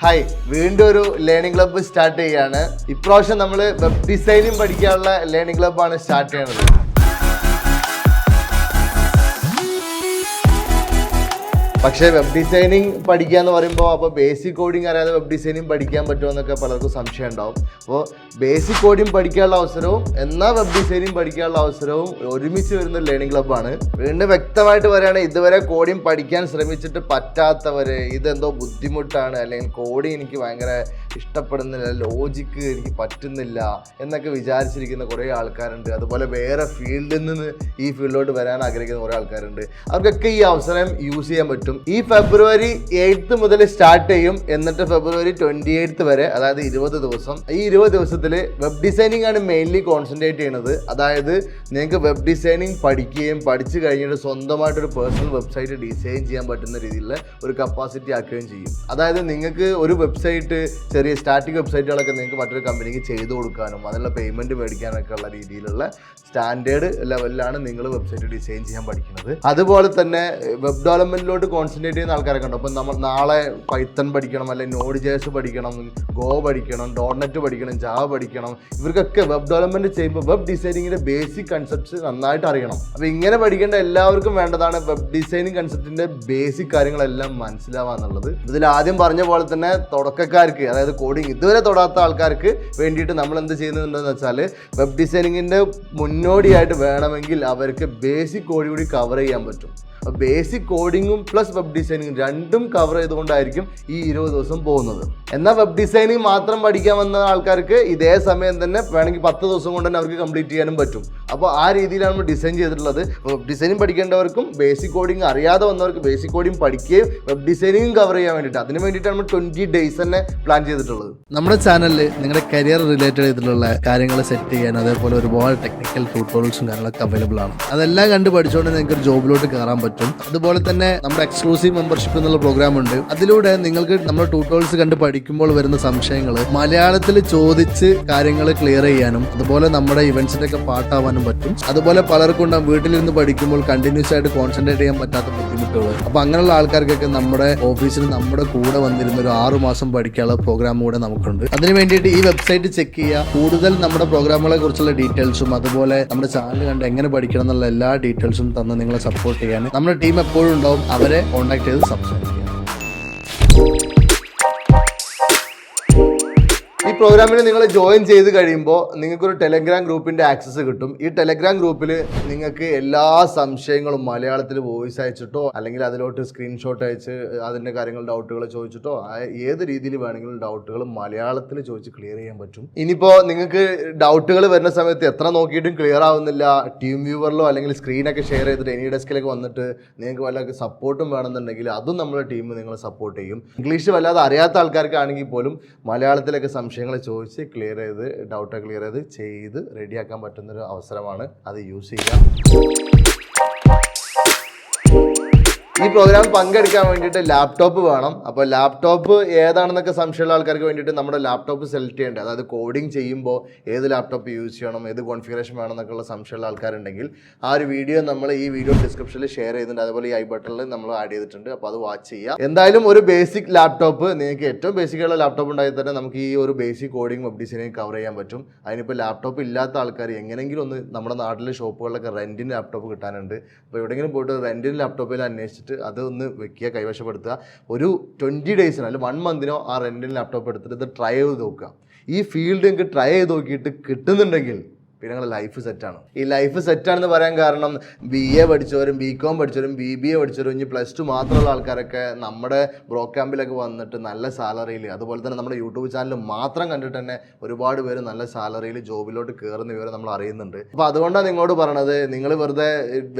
Hi, വീണ്ടും ഒരു learning club start ചെയ്യാണ്. ഇപ്രാവശ്യം നമ്മൾ വെബ് ഡിസൈനിങ് പഠിക്കാനുള്ള ലേണിംഗ് ക്ലബ്ബാണ് സ്റ്റാർട്ട് ചെയ്യുന്നത്. പക്ഷേ വെബ് ഡിസൈനിങ് പഠിക്കുക എന്ന് പറയുമ്പോൾ അപ്പോൾ ബേസിക് കോഡിങ് അറിയാതെ വെബ് ഡിസൈനിങ് പഠിക്കാൻ പറ്റുമോ എന്നൊക്കെ പലർക്കും സംശയം ഉണ്ടാവും. അപ്പോൾ ബേസിക് കോഡിങ് പഠിക്കാനുള്ള അവസരവും എന്നാൽ വെബ് ഡിസൈനിങ് പഠിക്കാനുള്ള അവസരവും ഒരുമിച്ച് വരുന്ന ലേണിംഗ് ക്ലബ്ബാണ്. വീണ്ടും വ്യക്തമായിട്ട് പറയുകയാണെങ്കിൽ ഇതുവരെ കോഡിങ് പഠിക്കാൻ ശ്രമിച്ചിട്ട് പറ്റാത്തവർ, ഇതെന്തോ ബുദ്ധിമുട്ടാണ് അല്ലെങ്കിൽ കോഡിങ് എനിക്ക് ഭയങ്കര ഇഷ്ടപ്പെടുന്നില്ല, ലോജിക്ക് എനിക്ക് പറ്റുന്നില്ല എന്നൊക്കെ വിചാരിച്ചിരിക്കുന്ന കുറേ ആൾക്കാരുണ്ട്. അതുപോലെ വേറെ ഫീൽഡിൽ നിന്ന് ഈ ഫീൽഡിലോട്ട് വരാൻ ആഗ്രഹിക്കുന്ന കുറേ ആൾക്കാരുണ്ട്. അവർക്കൊക്കെ ഈ അവസരം യൂസ് ചെയ്യാൻ പറ്റും. ഈ ഫെബ്രുവരി 8 മുതൽ സ്റ്റാർട്ട് ചെയ്യും. എന്നിട്ട് ഫെബ്രുവരി 28 വരെ, അതായത് 20 ദിവസം. ഈ 20 ദിവസത്തിൽ വെബ് ഡിസൈനിങ് ആണ് മെയിൻലി കോൺസെൻട്രേറ്റ് ചെയ്യുന്നത്. അതായത് നിങ്ങൾക്ക് വെബ് ഡിസൈനിങ് പഠിക്കുകയും പഠിച്ചു കഴിഞ്ഞിട്ട് സ്വന്തമായിട്ടൊരു പേഴ്സണൽ വെബ്സൈറ്റ് ഡിസൈൻ ചെയ്യാൻ പറ്റുന്ന രീതിയിലുള്ള ഒരു കപ്പാസിറ്റി ആക്കുകയും ചെയ്യും. അതായത് നിങ്ങൾക്ക് ഒരു വെബ്സൈറ്റ്, ചെറിയ സ്റ്റാറ്റിക് വെബ്സൈറ്റുകളൊക്കെ നിങ്ങൾക്ക് മറ്റൊരു കമ്പനിക്ക് ചെയ്തു കൊടുക്കാനും അതിനുള്ള പേയ്മെൻറ്റ് മേടിക്കാനൊക്കെ ഉള്ള രീതിയിലുള്ള സ്റ്റാൻഡേർഡ് ലെവലിലാണ് നിങ്ങൾ വെബ്സൈറ്റ് ഡിസൈൻ ചെയ്യാൻ പഠിക്കുന്നത്. അതുപോലെ തന്നെ വെബ് ഡെവലപ്മെൻറ്റിലോട്ട് കോൺസെൻട്രേറ്റ് ചെയ്യുന്ന ആൾക്കാരൊക്കെ ഉണ്ട്. അപ്പം നമ്മൾ നാളെ പൈത്തൺ പഠിക്കണം, അല്ലെങ്കിൽ നോഡ് ജേസ് പഠിക്കണം, ഗോ പഠിക്കണം, ഡോട്ട്നെറ്റ് പഠിക്കണം, ജാവ പഠിക്കണം. ഇവർക്കൊക്കെ വെബ് ഡെവലപ്മെൻറ്റ് ചെയ്യുമ്പോൾ വെബ് ഡിസൈനിങ്ങിൻ്റെ ബേസിക് കൺസെപ്റ്റ്സ് നന്നായിട്ട് അറിയണം. അപ്പോൾ ഇങ്ങനെ പഠിക്കേണ്ട എല്ലാവർക്കും വേണ്ടതാണ് വെബ് ഡിസൈനിങ് കൺസെപ്റ്റിൻ്റെ ബേസിക് കാര്യങ്ങളെല്ലാം മനസ്സിലാവുക എന്നുള്ളത്. ഇതിൽ ആദ്യം പറഞ്ഞ പോലെ തന്നെ തുടക്കക്കാർക്ക്, അതായത് കോഡിങ് ഇതുവരെ തൊടാത്ത ആൾക്കാർക്ക് വേണ്ടിയിട്ട് നമ്മൾ എന്ത് ചെയ്യുന്നുണ്ടെന്ന് വെച്ചാൽ വെബ് ഡിസൈനിങ്ങിൻ്റെ മുന്നോടിയായിട്ട് വേണമെങ്കിൽ അവർക്ക് ബേസിക് കോഡ് കൂടി കവർ ചെയ്യാൻ പറ്റും. ബേസിക് കോഡിങ്ങും പ്ലസ് വെബ് ഡിസൈനിങ്ങും രണ്ടും കവർ ചെയ്തുകൊണ്ടായിരിക്കും ഈ 20 ദിവസം പോകുന്നത്. എന്നാൽ വെബ് ഡിസൈനിങ് മാത്രം പഠിക്കാൻ വന്ന ആൾക്കാർക്ക് ഇതേ സമയം തന്നെ വേണമെങ്കിൽ 10 ദിവസം കൊണ്ട് തന്നെ അവർക്ക് കംപ്ലീറ്റ് ചെയ്യാനും പറ്റും. അപ്പോൾ ആ രീതിയിലാണ് നമ്മൾ ഡിസൈൻ ചെയ്തിട്ടുള്ളത്. വെബ് ഡിസൈനിങ് പഠിക്കേണ്ടവർക്കും ബേസിക് കോഡിങ് അറിയാതെ വന്നവർക്ക് ബേസിക് കോഡിങ് പഠിക്കുകയും വെബ് ഡിസൈനിങ്ങും കവർ ചെയ്യാൻ വേണ്ടിയിട്ട്, അതിന് വേണ്ടിയിട്ടാണ് നമ്മൾ 20 ഡേയ്സ് തന്നെ പ്ലാൻ ചെയ്തിട്ടുള്ളത്. നമ്മുടെ ചാനലിൽ നിങ്ങളുടെ കരിയർ റിലേറ്റഡ് ചെയ്തിട്ടുള്ള കാര്യങ്ങൾ സെറ്റ് ചെയ്യാൻ, അതേപോലെ ഒരുപാട് ടെക്നിക്കൽ ട്യൂട്ടോറിയൽസും കാര്യങ്ങളൊക്കെ അവൈലബിൾ ആണ്. അതെല്ലാം കണ്ട് പഠിച്ചുകൊണ്ട് നിങ്ങൾക്ക് ഒരു ജോബിലോട്ട് കയറാൻ പറ്റും. അതുപോലെ തന്നെ നമ്മുടെ എക്സ്ക്ലൂസീവ് മെമ്പർഷിപ്പ് എന്നുള്ള പ്രോഗ്രാം ഉണ്ട്. അതിലൂടെ നിങ്ങൾക്ക് നമ്മുടെ ട്യൂട്ടോറിയൽസ് കണ്ട് പഠിക്കുമ്പോൾ വരുന്ന സംശയങ്ങൾ മലയാളത്തിൽ ചോദിച്ച് കാര്യങ്ങൾ ക്ലിയർ ചെയ്യാനും, അതുപോലെ നമ്മുടെ ഇവന്റ്സിന്റെ ഒക്കെ പാട്ടാവാനും പറ്റും. അതുപോലെ പലർക്കും ഉണ്ടാകും വീട്ടിലിരുന്ന് പഠിക്കുമ്പോൾ കണ്ടിന്യൂസ് ആയിട്ട് കോൺസെൻട്രേറ്റ് ചെയ്യാൻ പറ്റാത്ത ബുദ്ധിമുട്ടുകൾ. അപ്പൊ അങ്ങനെയുള്ള ആൾക്കാർക്കൊക്കെ നമ്മുടെ ഓഫീസിൽ നമ്മുടെ കൂടെ വന്നിരുന്ന ഒരു 6 മാസം പഠിക്കാനുള്ള പ്രോഗ്രാം കൂടെ നമുക്കുണ്ട്. അതിന് വേണ്ടിയിട്ട് ഈ വെബ്സൈറ്റ് ചെക്ക് ചെയ്യുക. കൂടുതൽ നമ്മുടെ പ്രോഗ്രാമുകളെ കുറിച്ചുള്ള ഡീറ്റെയിൽസും അതുപോലെ നമ്മുടെ ചാനൽ കണ്ട് എങ്ങനെ പഠിക്കണം എന്നുള്ള എല്ലാ ഡീറ്റെയിൽസും തന്ന് നിങ്ങളെ സപ്പോർട്ട് ചെയ്യാൻ നമ്മുടെ ടീം എപ്പോഴും ഉണ്ടാവും. അവരെ കോൺടാക്ട് ചെയ്ത് സംസാരിക്കുക. ഈ പ്രോഗ്രാമിൽ നിങ്ങൾ ജോയിൻ ചെയ്ത് കഴിയുമ്പോൾ നിങ്ങൾക്കൊരു ടെലഗ്രാം ഗ്രൂപ്പിൻ്റെ ആക്സസ് കിട്ടും. ഈ ടെലഗ്രാം ഗ്രൂപ്പിൽ നിങ്ങൾക്ക് എല്ലാ സംശയങ്ങളും മലയാളത്തിൽ വോയിസ് അയച്ചിട്ടോ അല്ലെങ്കിൽ അതിലോട്ട് സ്ക്രീൻഷോട്ട് അയച്ച് അതിൻ്റെ കാര്യങ്ങൾ ഡൗട്ടുകൾ ചോദിച്ചിട്ടോ ഏത് രീതിയിൽ വേണമെങ്കിലും ഡൗട്ടുകൾ മലയാളത്തിൽ ചോദിച്ച് ക്ലിയർ ചെയ്യാൻ പറ്റും. ഇനിയിപ്പോൾ നിങ്ങൾക്ക് ഡൗട്ടുകൾ വരുന്ന സമയത്ത് എത്ര നോക്കിയിട്ടും ക്ലിയർ ആവുന്നില്ല, ടീം വ്യൂവറിലോ അല്ലെങ്കിൽ സ്ക്രീനൊക്കെ ഷെയർ ചെയ്തിട്ട് എനി ഡെസ്കിലേക്ക് വന്നിട്ട് നിങ്ങൾക്ക് വല്ല സപ്പോർട്ടും വേണമെന്നുണ്ടെങ്കിൽ അതും നമ്മുടെ ടീം നിങ്ങളെ സപ്പോർട്ട് ചെയ്യും. ഇംഗ്ലീഷ് വല്ലാതെ അറിയാത്ത ആൾക്കാർക്കാണെങ്കിൽ പോലും മലയാളത്തിലൊക്കെ സംശയങ്ങൾ ചോദിച്ച് ക്ലിയർ ചെയ്ത് ഡൗട്ട് ക്ലിയർ ചെയ്ത് റെഡിയാക്കാൻ പറ്റുന്നൊരു അവസരമാണ്. അത് യൂസ് ചെയ്യാം. ഈ പ്രോഗ്രാം പങ്കെടുക്കാൻ വേണ്ടിയിട്ട് ലാപ്ടോപ്പ് വേണം. അപ്പോൾ ലാപ്ടോപ്പ് ഏതാണെന്നൊക്കെ സംശയമുള്ള ആൾക്കാർക്ക് വേണ്ടിയിട്ട് നമ്മുടെ ലാപ്ടോപ്പ് സെലക്ട് ചെയ്യേണ്ടത്, അതായത് കോഡിങ് ചെയ്യുമ്പോൾ ഏത് ലാപ്ടോപ്പ് യൂസ് ചെയ്യണം, ഏത് കോൺഫിഗറേഷൻ വേണം എന്നൊക്കെയുള്ള സംശയമുള്ള ആൾക്കാരുണ്ടെങ്കിൽ ആ ഒരു വീഡിയോ നമ്മൾ ഈ വീഡിയോ ഡിസ്ക്രിപ്ഷനിൽ ഷെയർ ചെയ്തിട്ടുണ്ട്. അതുപോലെ ഈ ഐ ബട്ടണിൽ നമ്മൾ ആഡ് ചെയ്തിട്ടുണ്ട്. അപ്പോൾ അത് വാച്ച് ചെയ്യുക. എന്തായാലും ഒരു ബേസിക് ലാപ്ടോപ്പ്, നിങ്ങൾക്ക് ഏറ്റവും ബേസിക് ആയിട്ടുള്ള ലാപ്ടോപ്പ് ഉണ്ടായി തന്നെ നമുക്ക് ഈ ഒരു basic coding web designing cover ചെയ്യാൻ പറ്റും. അതിനിപ്പോൾ ലാപ്ടോപ്പ് ഇല്ലാത്ത ആൾക്കാർ എങ്ങനെയെങ്കിലും ഒന്ന് നമ്മുടെ നാട്ടിലെ ഷോപ്പുകളിലൊക്കെ റെൻറ്റിന് ലാപ്ടോപ്പ് കിട്ടാനുണ്ട്. അപ്പോൾ എവിടെയെങ്കിലും പോയിട്ട് റെൻറ്റിന് ലാപ്ടോപ്പിൽ അന്വേഷിച്ചിട്ട് അതൊന്ന് വെക്കുക, കൈവശപ്പെടുത്തുക. ഒരു 20 ഡേയ്സിനോ അല്ലെങ്കിൽ 1 മന്തിനോ ആ റെൻറ്റിന് ലാപ്ടോപ്പ് എടുത്തിട്ട് ഇത് ട്രൈ ചെയ്ത് നോക്കുക. ഈ ഫീൽഡ് നിങ്ങൾക്ക് ട്രൈ ചെയ്ത് നോക്കിയിട്ട് കിട്ടുന്നുണ്ടെങ്കിൽ പിന്നെ നിങ്ങളുടെ ലൈഫ് സെറ്റാണ്. ഈ ലൈഫ് സെറ്റാണെന്ന് പറയാൻ കാരണം BA പഠിച്ചവരും BCom പഠിച്ചവരും BBA പഠിച്ചവരും ഇനി +2 മാത്രമുള്ള ആൾക്കാരൊക്കെ നമ്മുടെ ബ്രോക്കാമ്പിലൊക്കെ വന്നിട്ട് നല്ല സാലറിയിൽ, അതുപോലെ തന്നെ നമ്മുടെ യൂട്യൂബ് ചാനൽ മാത്രം കണ്ടിട്ട് തന്നെ ഒരുപാട് പേര് നല്ല സാലറിയിൽ ജോബിലോട്ട് കയറുന്ന വിവരം നമ്മൾ അറിയുന്നുണ്ട്. അപ്പോൾ അതുകൊണ്ടാണ് നിങ്ങളോട് പറയണത്, നിങ്ങൾ വെറുതെ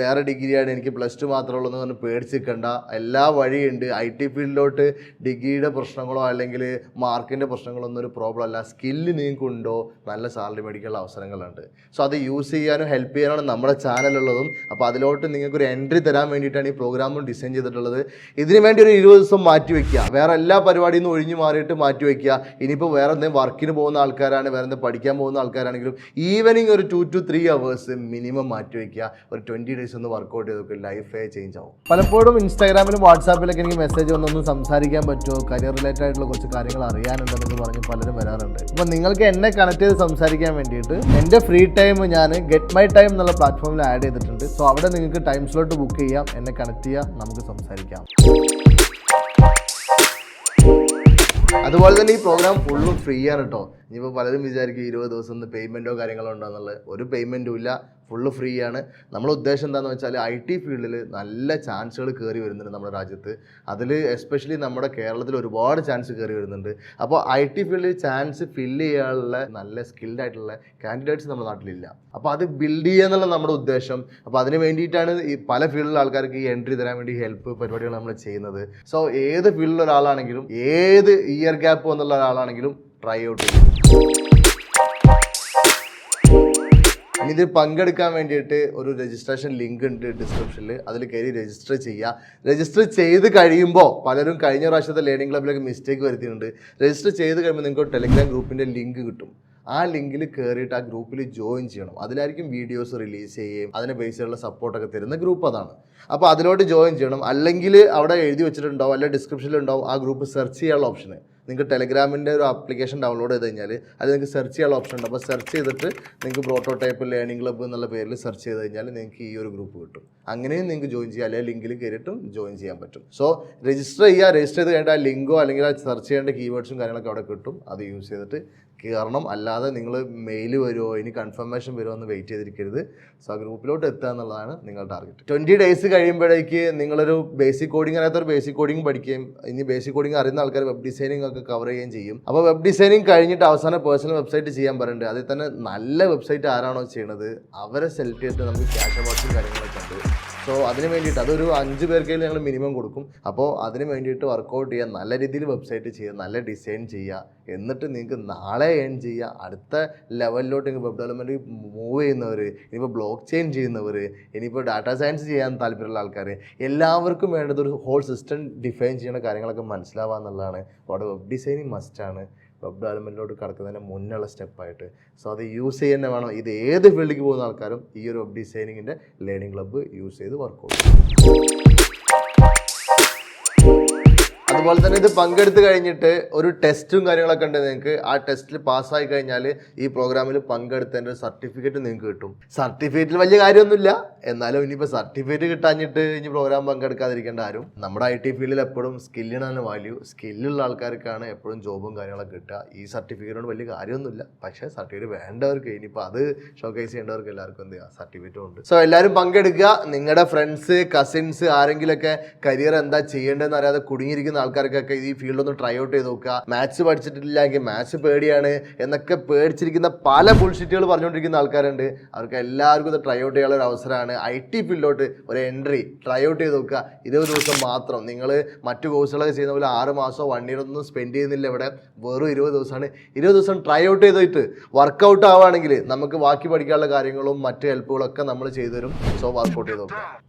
വേറെ ഡിഗ്രിയാണ് എനിക്ക് +2 മാത്രമേ ഉള്ളൂ എന്ന് പറഞ്ഞ് പേടിച്ച് നിൽക്കണ്ട. എല്ലാ വഴിയുണ്ട്. IT ഫീൽഡിലോട്ട് ഡിഗ്രിയുടെ പ്രശ്നങ്ങളോ അല്ലെങ്കിൽ മാർക്കിൻ്റെ പ്രശ്നങ്ങളോ ഒന്നും ഒരു പ്രോബ്ലം അല്ല. സ്കില്ല് നിങ്ങൾക്കുണ്ടോ നല്ല സാലറി മേടിക്കാനുള്ള അവസരങ്ങളുണ്ട്. സോ അത് യൂസ് ചെയ്യാനും ഹെൽപ്പ് ചെയ്യാനാണ് നമ്മുടെ ചാനലുള്ളതും. അപ്പോൾ അതിലോട്ട് നിങ്ങൾക്കൊരു എൻട്രി തരാൻ വേണ്ടിയിട്ടാണ് ഈ പ്രോഗ്രാമും ഡിസൈൻ ചെയ്തിട്ടുള്ളത്. ഇതിന് വേണ്ടി ഒരു 20 ദിവസം മാറ്റി വയ്ക്കുക, വേറെ എല്ലാ പരിപാടിയിൽ നിന്ന് ഒഴിഞ്ഞു മാറിയിട്ട് മാറ്റി വയ്ക്കുക. ഇനിയിപ്പോൾ വേറെ എന്തെങ്കിലും വർക്കിന് പോകുന്ന ആൾക്കാരാണ്, വേറെ എന്തെങ്കിലും പഠിക്കാൻ പോകുന്ന ആൾക്കാരാണെങ്കിലും ഈവനിങ് ഒരു 2 to 3 hours മിനിമം മാറ്റി വയ്ക്കുക. ഒരു 20 days ഒന്ന് വർക്കൗട്ട് ചെയ്തൊക്കെ ലൈഫേ ചേഞ്ച് ആവും. പലപ്പോഴും ഇൻസ്റ്റാഗ്രാമിലും വാട്സാപ്പിലൊക്കെ എനിക്ക് മെസ്സേജ് വന്നൊന്നും സംസാരിക്കാൻ പറ്റുമോ, കരിയർ റിലേറ്റഡ് ആയിട്ടുള്ള കുറച്ച് കാര്യങ്ങൾ അറിയാനുണ്ടെന്നൊക്കെ പറഞ്ഞ് പലരും വരാറുണ്ട്. അപ്പോൾ നിങ്ങൾക്ക് എന്നെ കണക്ട് ചെയ്ത് സംസാരിക്കാൻ വേണ്ടിയിട്ട് എൻ്റെ ഫ്രീ ടൈം ഞാൻ ഗെറ്റ് മൈ ടൈം എന്നുള്ള പ്ലാറ്റ്ഫോമിൽ ആഡ് ചെയ്തിട്ടുണ്ട്. സോ അവിടെ നിങ്ങൾക്ക് ടൈം സ്ലോട്ട് ബുക്ക് ചെയ്യാം, എന്നെ കണക്ട് ചെയ്യാം, നമുക്ക് സംസാരിക്കാം. അതുപോലെ തന്നെ ഈ പ്രോഗ്രാം ഫുള്ളും ഫ്രീ ആണ് കേട്ടോ. ഇനിയിപ്പോൾ പലരും വിചാരിക്കും 20 ദിവസം പേയ്മെൻറ്റോ കാര്യങ്ങളോ ഉണ്ടോയെന്നുള്ളത്. ഒരു പേയ്മെൻറ്റും ഇല്ല, ഫുള്ള് ഫ്രീ ആണ്. നമ്മുടെ ഉദ്ദേശം എന്താണെന്ന് വെച്ചാൽ IT ഫീൽഡിൽ നല്ല ചാൻസുകൾ കയറി വരുന്നുണ്ട് നമ്മുടെ രാജ്യത്ത്. അതിൽ എസ്പെഷ്യലി നമ്മുടെ കേരളത്തിൽ ഒരുപാട് ചാൻസ് കയറി വരുന്നുണ്ട്. അപ്പോൾ IT ഫീൽഡിൽ ചാൻസ് ഫില്ല് ചെയ്യാനുള്ള നല്ല സ്കിൽഡ് ആയിട്ടുള്ള കാൻഡിഡേറ്റ്സ് നമ്മുടെ നാട്ടിലില്ല. അപ്പോൾ അത് ബിൽഡ് ചെയ്യുക എന്നുള്ള നമ്മുടെ ഉദ്ദേശം. അപ്പോൾ അതിന് വേണ്ടിയിട്ടാണ് ഈ പല ഫീൽഡിലുള്ള ആൾക്കാർക്ക് ഈ എൻട്രി തരാൻ വേണ്ടി ഹെൽപ്പ് പരിപാടികൾ നമ്മൾ ചെയ്യുന്നത്. സോ ഏത് ഫീൽഡിലുള്ള ഒരാളാണെങ്കിലും ഏത് ഇയർ ഗ്യാപ്പ് എന്നുള്ള ഒരാളാണെങ്കിലും ട്രൈ ഔട്ട് ചെയ്യും. ഇനി ഇതിൽ പങ്കെടുക്കാൻ വേണ്ടിയിട്ട് ഒരു രജിസ്ട്രേഷൻ ലിങ്ക് ഉണ്ട് ഡിസ്ക്രിപ്ഷനിൽ, അതിൽ കയറി രജിസ്റ്റർ ചെയ്യുക. രജിസ്റ്റർ ചെയ്ത് കഴിയുമ്പോൾ പലരും കഴിഞ്ഞ പ്രാവശ്യത്തെ ലേണിംഗ് ക്ലബിലൊക്കെ മിസ്റ്റേക്ക് വരുത്തിയിട്ടുണ്ട്. രജിസ്റ്റർ ചെയ്ത് കഴിയുമ്പോൾ നിങ്ങൾക്ക് ടെലിഗ്രാം ഗ്രൂപ്പിൻ്റെ ലിങ്ക് കിട്ടും. ആ ലിങ്കിൽ കയറിയിട്ട് ആ ഗ്രൂപ്പിൽ ജോയിൻ ചെയ്യണം. അതിലായിരിക്കും വീഡിയോസ് റിലീസ് ചെയ്യുകയും അതിനെ ബേസ് ചെയ്തുള്ള സപ്പോർട്ടൊക്കെ തരുന്ന ഗ്രൂപ്പ് അതാണ്. അപ്പോൾ അതിലോട്ട് ജോയിൻ ചെയ്യണം. അല്ലെങ്കിൽ അവിടെ എഴുതി വെച്ചിട്ടുണ്ടാവും, അല്ലെങ്കിൽ ഡിസ്ക്രിപ്ഷനിലുണ്ടാവും ആ ഗ്രൂപ്പ് സെർച്ച് ചെയ്യാനുള്ള ഓപ്ഷന്. നിങ്ങൾക്ക് ടെലിഗ്രാമിൻ്റെ ഒരു ആപ്ലിക്കേഷൻ ഡൗൺലോഡ് ചെയ്ത് കഴിഞ്ഞാൽ അത് നിങ്ങൾക്ക് സെർച്ച് ചെയ്യാനുള്ള ഓപ്ഷൻ ഉണ്ട്. അപ്പോൾ സെർച്ച് ചെയ്തിട്ട് നിങ്ങൾക്ക് ബ്രോട്ടോടൈപ്പ് ലേണിംഗ് ക്ലബ്ബ് എന്നുള്ള പേരിൽ സെർച്ച് ചെയ്ത് കഴിഞ്ഞാൽ നിങ്ങൾക്ക് ഈ ഒരു ഗ്രൂപ്പ് കിട്ടും. അങ്ങനെയും നിങ്ങൾക്ക് ജോയിൻ ചെയ്യാം, അല്ലെങ്കിൽ ലിങ്കിൽ കയറിയിട്ടും ജോയിൻ ചെയ്യാൻ പറ്റും. സോ രജിസ്റ്റർ ചെയ്യുക. രജിസ്റ്റർ ചെയ്ത് കഴിഞ്ഞാൽ ആ ലിങ്കോ അല്ലെങ്കിൽ ആ സെർച്ച് ചെയ്യേണ്ട കീവേഡ്സും കാര്യങ്ങളൊക്കെ അവിടെ കിട്ടും. അത് യൂസ് ചെയ്തിട്ട് കയറണം. അല്ലാതെ നിങ്ങൾ മെയിൽ വരുമോ ഇനി കൺഫർമേഷൻ വരുമോ എന്ന് വെയിറ്റ് ചെയ്തിരിക്കരുത്. സോ ആ ഗ്രൂപ്പിലോട്ട് എത്തുക എന്നുള്ളതാണ് നിങ്ങളുടെ ടാർഗറ്റ്. 20 days കഴിയുമ്പോഴേക്ക് നിങ്ങളൊരു ബേസിക് കോഡിംഗ് അറിയാത്തൊരു ബേസിക് കോഡിംഗ് പഠിക്കുകയും ഇനി ബേസിക് കോഡിംഗ് അറിയുന്ന ആൾക്കാർ വെബ് ഡിസൈനിങ് ഒക്കെ കവർ ചെയ്യുകയും ചെയ്യും. അപ്പോൾ വെബ് ഡിസൈനിങ് കഴിഞ്ഞിട്ട് അവസാനം പേഴ്സണൽ വെബ്സൈറ്റ് ചെയ്യാൻ പറയുന്നുണ്ട്. അതിൽ തന്നെ നല്ല വെബ്സൈറ്റ് ആരാണോ ചെയ്യണത് അവരെ സെലക്ട് ചെയ്തിട്ട് നമുക്ക് ക്യാഷ് അവാർഡ്സും കാര്യങ്ങളൊക്കെ ഉണ്ട്. സോ അതിന് വേണ്ടിയിട്ട് അതൊരു 5 പേർക്കെങ്കിലും ഞങ്ങൾ മിനിമം കൊടുക്കും. അപ്പോൾ അതിന് വേണ്ടിയിട്ട് വർക്കൗട്ട് ചെയ്യുക, നല്ല രീതിയിൽ വെബ്സൈറ്റ് ചെയ്യുക, നല്ല ഡിസൈൻ ചെയ്യുക. എന്നിട്ട് നിങ്ങൾക്ക് നാളെ ഏൺ ചെയ്യുക. അടുത്ത ലെവലിലോട്ട് നിങ്ങൾ വെബ് ഡെവലപ്മെൻറ്റ് മൂവ് ചെയ്യുന്നവർ, ഇനിയിപ്പോൾ ബ്ലോക്ക് ചെയിൻ ചെയ്യുന്നവർ, ഇനിയിപ്പോൾ ഡാറ്റാ സയൻസ് ചെയ്യാൻ താല്പര്യമുള്ള ആൾക്കാർ, എല്ലാവർക്കും വേണ്ടത് ഒരു ഹോൾ സിസ്റ്റം ഡിഫൈൻ ചെയ്യുന്ന കാര്യങ്ങളൊക്കെ മനസ്സിലാവുക എന്നുള്ളതാണ്. അവിടെ വെബ് ഡിസൈനിങ് മസ്റ്റാണ് വെബ് ഡെവലപ്മെൻറ്റിലോട്ട് കടക്കുന്നതിന് മുന്നുള്ള സ്റ്റെപ്പായിട്ട്. സോ അത് യൂസ് ചെയ്യുന്ന വേണം. ഇത് ഏത് ഫീൽഡിലേക്ക് പോകുന്ന ആൾക്കാരും ഈ ഒരു വെബ് ഡിസൈനിങ്ങിൻ്റെ ലേണിംഗ് ക്ലബ്ബ് യൂസ് ചെയ്ത് വർക്കൗട്ട് ചെയ്യും. അതുപോലെ തന്നെ ഇത് പങ്കെടുത്ത് കഴിഞ്ഞിട്ട് ഒരു ടെസ്റ്റും കാര്യങ്ങളൊക്കെ ഉണ്ട് നിങ്ങൾക്ക്. ആ ടെസ്റ്റിൽ പാസ്സായി കഴിഞ്ഞാൽ ഈ പ്രോഗ്രാമിൽ പങ്കെടുത്തതിൻ്റെ ഒരു സർട്ടിഫിക്കറ്റ് നിങ്ങൾക്ക് കിട്ടും. സർട്ടിഫിക്കറ്റിൽ വലിയ കാര്യമൊന്നുമില്ല, എന്നാലും ഇനിയിപ്പോൾ സർട്ടിഫിക്കറ്റ് കിട്ടാഞ്ഞിട്ട് ഇനി പ്രോഗ്രാം പങ്കെടുക്കാതിരിക്കേണ്ട ആരും. നമ്മുടെ IT ഫീൽഡിൽ എപ്പോഴും സ്കില്ലിനാണ് വാല്യൂ. സ്കില്ലുള്ള ആൾക്കാർക്കാണ് എപ്പോഴും ജോബും കാര്യങ്ങളൊക്കെ കിട്ടുക. ഈ സർട്ടിഫിക്കറ്റിനോട് വലിയ കാര്യമൊന്നുമില്ല, പക്ഷേ സർട്ടിഫിക്കറ്റ് വേണ്ടവർക്ക്, ഇനിയിപ്പോൾ അത് ഷോക്കേസ് ചെയ്യേണ്ടവർക്ക് എല്ലാവർക്കും എന്ത് ചെയ്യുക, സർട്ടിഫിക്കറ്റും ഉണ്ട്. സോ എല്ലാവരും പങ്കെടുക്കുക. നിങ്ങളുടെ ഫ്രണ്ട്സ്, കസിൻസ് ആരെങ്കിലൊക്കെ കരിയർ എന്താ ചെയ്യേണ്ടതെന്ന് അറിയാതെ കുടുങ്ങിയിരിക്കുന്ന ആൾക്കാർക്കൊക്കെ ഈ ഫീൽഡൊന്ന് ട്രൈ ഔട്ട് ചെയ്ത് നോക്കുക. മാത്സ് പഠിച്ചിട്ടില്ലെങ്കിൽ മാത്സ് പേടിയാണ് എന്നൊക്കെ പേടിച്ചിരിക്കുന്ന പല ബുൾഷിറ്റുകൾ പറഞ്ഞുകൊണ്ടിരിക്കുന്ന ആൾക്കാരുണ്ട്. അവർക്ക് എല്ലാവർക്കും ഇത് ട്രൈ ഔട്ട് ചെയ്യാനുള്ള ഒരു അവസരമാണ്. IT ഫീൽഡിലോട്ട് ഒരു എൻട്രി ട്രൈ ഔട്ട് ചെയ്ത് നോക്കുക. 20 ദിവസം മാത്രം. നിങ്ങൾ മറ്റു കോഴ്സുകളൊക്കെ ചെയ്യുന്ന പോലെ 6 മാസമോ 1 year ഒന്നും സ്പെൻഡ് ചെയ്യുന്നില്ല. ഇവിടെ വെറും 20 ദിവസമാണ്. 20 ദിവസം ട്രൈ ഔട്ട് ചെയ്തിട്ട് വർക്കൗട്ട് ആവുകയാണെങ്കിൽ നമുക്ക് ബാക്കി പഠിക്കാനുള്ള കാര്യങ്ങളും മറ്റ് ഹെൽപ്പുകളൊക്കെ നമ്മൾ ചെയ്തു തരും. സോ വർക്കൗട്ട് ചെയ്ത് നോക്കുക.